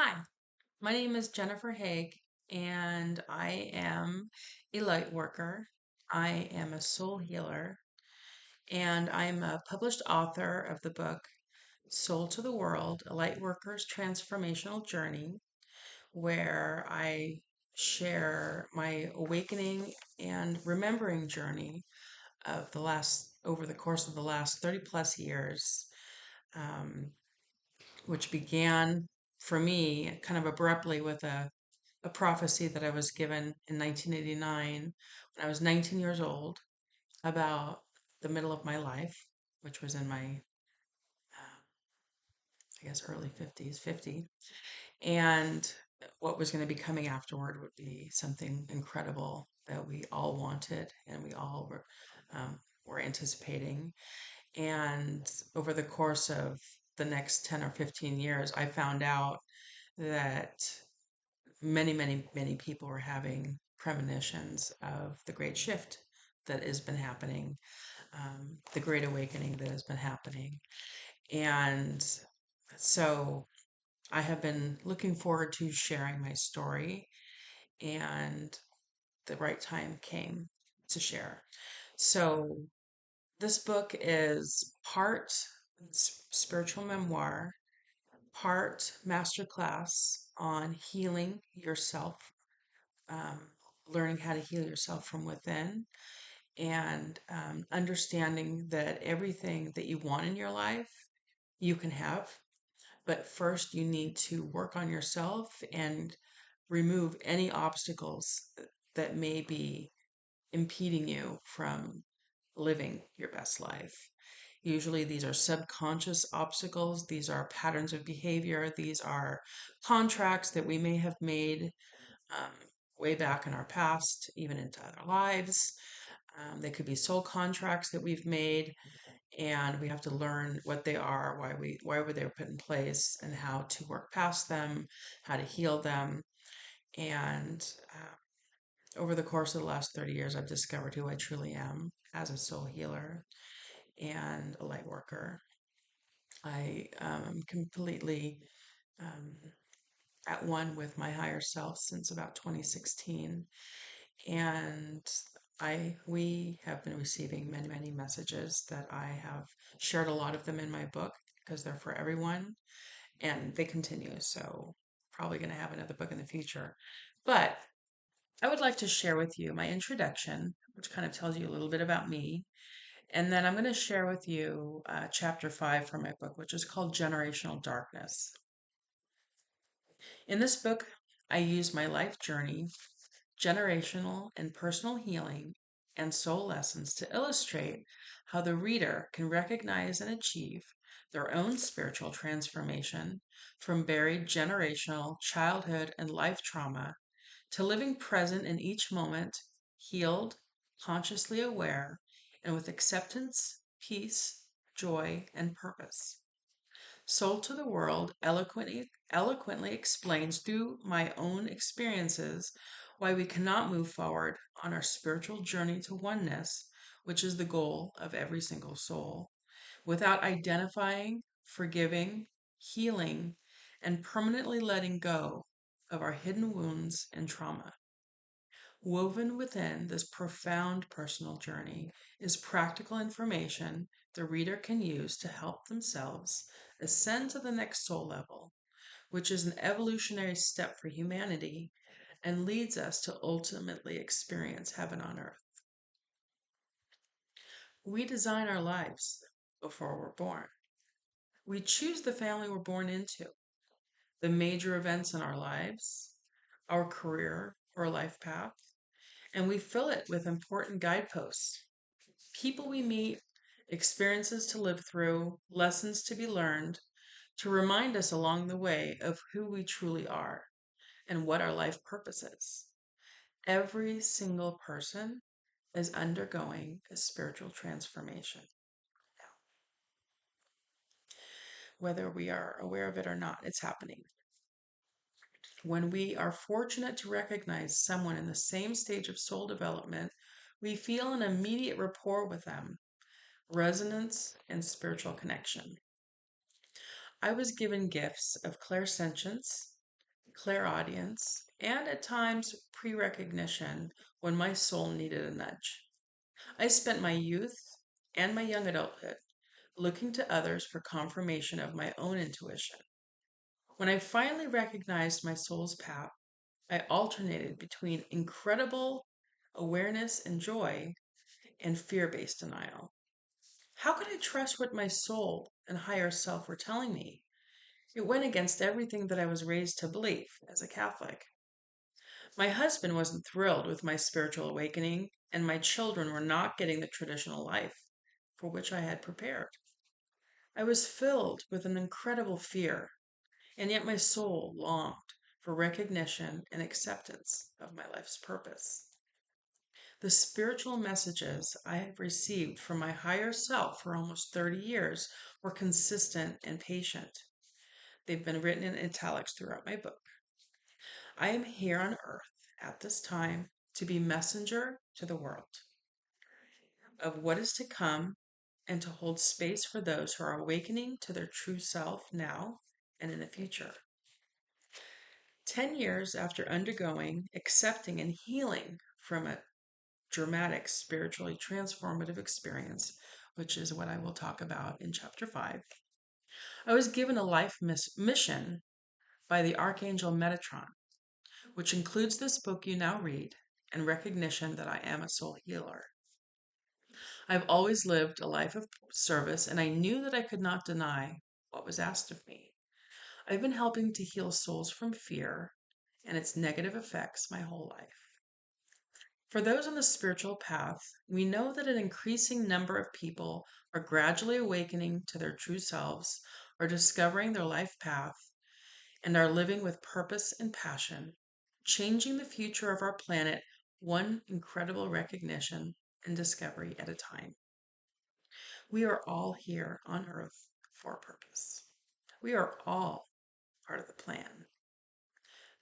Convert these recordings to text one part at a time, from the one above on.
Hi, my name is Jennifer Haig, and I am a light worker. I am a soul healer, and I'm a published author of the book Soul to the World, A Light Worker's Transformational Journey, where I share my awakening and remembering journey of over the course of the last 30 plus years. Um, which began for me kind of abruptly with a prophecy that I was given in 1989 when I was 19 years old about the middle of my life, which was in my, I guess, early 50s, 50. And what was going to be coming afterward would be something incredible that we all wanted and we all were anticipating. And over the course of the next 10 or 15 years, I found out that many people were having premonitions of the great shift that has been happening, the great awakening that has been happening. And so I have been looking forward to sharing my story, and the right time came to share. So this book is part spiritual memoir, part masterclass on healing yourself, um, learning how to heal yourself from within, and understanding that everything that you want in your life, you can have. But first, you need to work on yourself and remove any obstacles that may be impeding you from living your best life. Usually, these are subconscious obstacles. These are patterns of behavior. These are contracts that we may have made um, way back in our past, even into other lives. They could be soul contracts that we've made, and we have to learn what they are, why were they put in place, and how to work past them, how to heal them. And over the course of the last 30 years, I've discovered who I truly am as a soul healer and a light worker. I am completely um, at one with my higher self since about 2016. And we have been receiving many messages that I have shared a lot of them in my book because they're for everyone and they continue. So probably going to have another book in the future. But I would like to share with you my introduction, which kind of tells you a little bit about me. And then I'm going to share with you chapter 5 from my book, which is called Generational Darkness. In this book, I use my life journey, generational and personal healing, and soul lessons to illustrate how the reader can recognize and achieve their own spiritual transformation from buried generational childhood and life trauma to living present in each moment, healed, consciously aware, and with acceptance, peace, joy, and purpose. Soul to the World eloquently explains through my own experiences why we cannot move forward on our spiritual journey to oneness, which is the goal of every single soul, without identifying, forgiving, healing, and permanently letting go of our hidden wounds and trauma. Woven within this profound personal journey is practical information the reader can use to help themselves ascend to the next soul level, which is an evolutionary step for humanity and leads us to ultimately experience heaven on earth. We design our lives before we're born. We choose the family we're born into, the major events in our lives, our career or life path, and we fill it with important guideposts, people we meet, experiences to live through, lessons to be learned, to remind us along the way of who we truly are and what our life purpose is. Every single person is undergoing a spiritual transformation now. Whether we are aware of it or not, it's happening. When we are fortunate to recognize someone in the same stage of soul development, we feel an immediate rapport with them, resonance, and spiritual connection. I was given gifts of clairsentience, clairaudience, and at times pre-recognition when my soul needed a nudge. I spent my youth and my young adulthood looking to others for confirmation of my own intuition. When I finally recognized my soul's path, I alternated between incredible awareness and joy and fear based denial. How could I trust what my soul and higher self were telling me? It went against everything that I was raised to believe as a Catholic. My husband wasn't thrilled with my spiritual awakening, and my children were not getting the traditional life for which I had prepared. I was filled with an incredible fear, and yet my soul longed for recognition and acceptance of my life's purpose. The spiritual messages I have received from my higher self for almost 30 years were consistent and patient. They've been written in italics throughout my book. I am here on earth at this time to be messenger to the world of what is to come and to hold space for those who are awakening to their true self now and in the future. 10 years after undergoing, accepting, and healing from a dramatic, spiritually transformative experience, which is what I will talk about in chapter 5, I was given a life mission by the Archangel Metatron, which includes this book you now read and recognition that I am a soul healer. I've always lived a life of service, and I knew that I could not deny what was asked of me. I've been helping to heal souls from fear and its negative effects my whole life. For those on the spiritual path, we know that an increasing number of people are gradually awakening to their true selves, are discovering their life path, and are living with purpose and passion, changing the future of our planet one incredible recognition and discovery at a time. We are all here on Earth for a purpose. We are all part of the plan.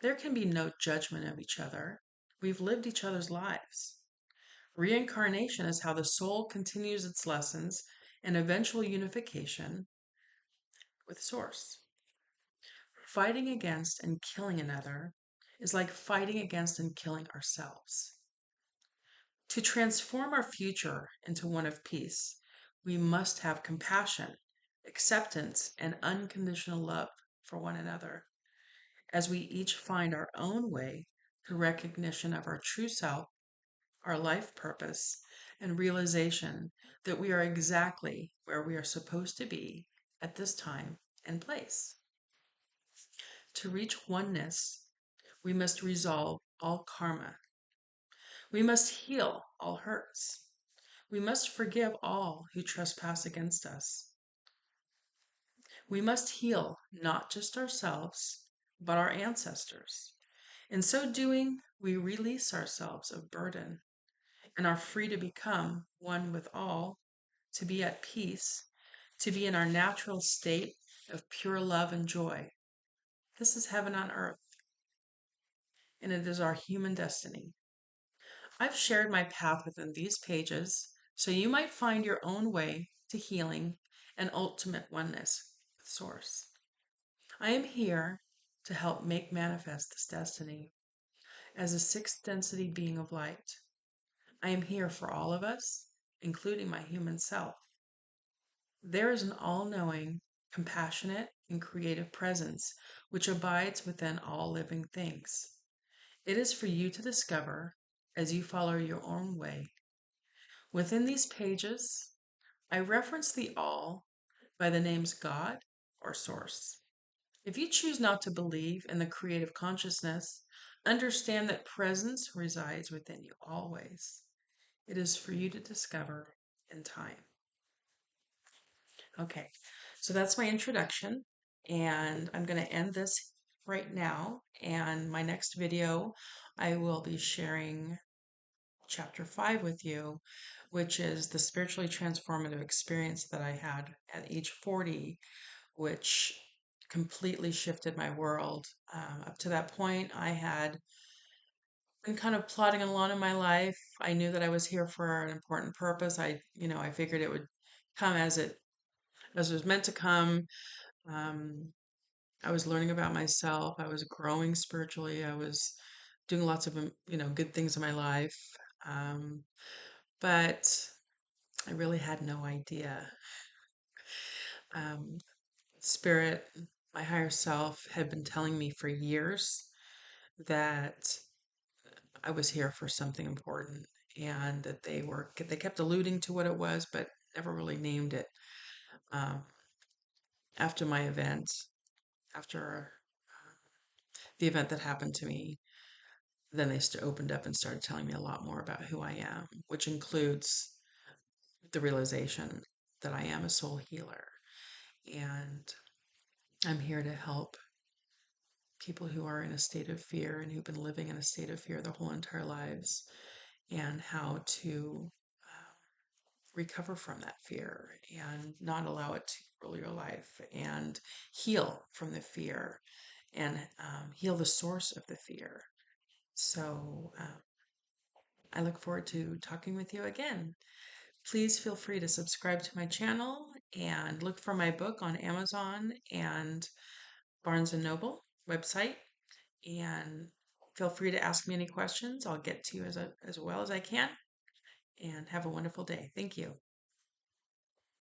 There can be no judgment of each other. We've lived each other's lives. Reincarnation is how the soul continues its lessons and eventual unification with Source. Fighting against and killing another is like fighting against and killing ourselves. To transform our future into one of peace, we must have compassion, acceptance, and unconditional love for one another as we each find our own way to recognition of our true self, our life purpose, and realization that we are exactly where we are supposed to be at this time and place. To reach oneness, we must resolve all karma. We must heal all hurts. We must forgive all who trespass against us. We must heal not just ourselves, but our ancestors. In so doing, we release ourselves of burden and are free to become one with all, to be at peace, to be in our natural state of pure love and joy. This is heaven on earth, and it is our human destiny. I've shared my path within these pages so you might find your own way to healing and ultimate oneness with Source. I am here to help make manifest this destiny as a sixth density being of light. I am here for all of us, including my human self. There is an all knowing, compassionate, and creative presence which abides within all living things. It is for you to discover as you follow your own way. Within these pages, I reference the all by the names God or Source. If you choose not to believe in the creative consciousness, understand that presence resides within you always. It is for you to discover in time. Okay, so that's my introduction, and I'm going to end this right now. And my next video, I will be sharing chapter 5 with you, which is the spiritually transformative experience that I had at age 40, which completely shifted my world. Up to that point, I had been kind of plodding along in my life. I knew that I was here for an important purpose. I figured it would come as it was meant to come. Um, I was learning about myself. I was growing spiritually. I was doing lots of, good things in my life. Um, but I really had no idea. Um, Spirit, my higher self, had been telling me for years that I was here for something important and that they kept alluding to what it was, but never really named it. Um, After my event, after the event that happened to me, then they opened up and started telling me a lot more about who I am, which includes the realization that I am a soul healer and I'm here to help people who are in a state of fear and who've been living in a state of fear their whole entire lives and how to recover from that fear and not allow it to rule your life and heal from the fear and heal the source of the fear. So I look forward to talking with you again. Please feel free to subscribe to my channel and look for my book on Amazon and Barnes and Noble website. And feel free to ask me any questions. I'll get to you as well as I can. And have a wonderful day. Thank you.